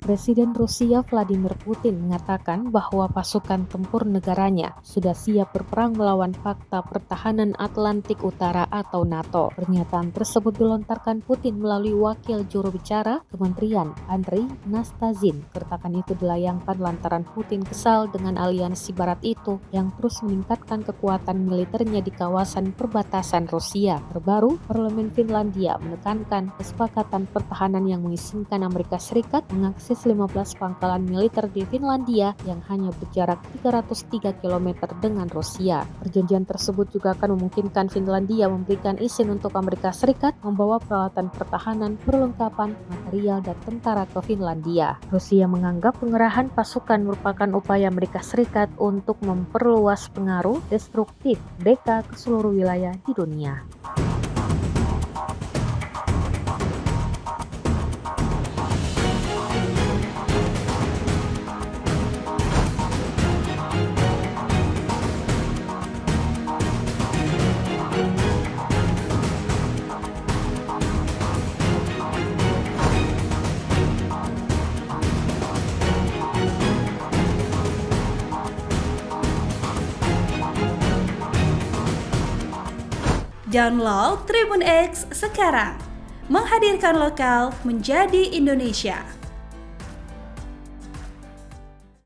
Presiden Rusia Vladimir Putin mengatakan bahwa pasukan tempur negaranya sudah siap berperang melawan Fakta Pertahanan Atlantik Utara atau NATO. Pernyataan tersebut dilontarkan Putin melalui wakil juru bicara Kementerian, Andriy Nastazin. Keretakan itu dilayangkan lantaran Putin kesal dengan aliansi Barat itu yang terus meningkatkan kekuatan militernya di kawasan perbatasan Rusia. Terbaru, Parlemen Finlandia menekankan kesepakatan pertahanan yang mengizinkan Amerika Serikat mengakses 15 pangkalan militer di Finlandia yang hanya berjarak 303 km dengan Rusia. Perjanjian tersebut juga akan memungkinkan Finlandia memberikan izin untuk Amerika Serikat membawa peralatan pertahanan, perlengkapan, material, dan tentara ke Finlandia. Rusia menganggap pengerahan pasukan merupakan upaya Amerika Serikat untuk memperluas pengaruh destruktif mereka ke seluruh wilayah di dunia. Download Tribun X sekarang, menghadirkan lokal menjadi Indonesia.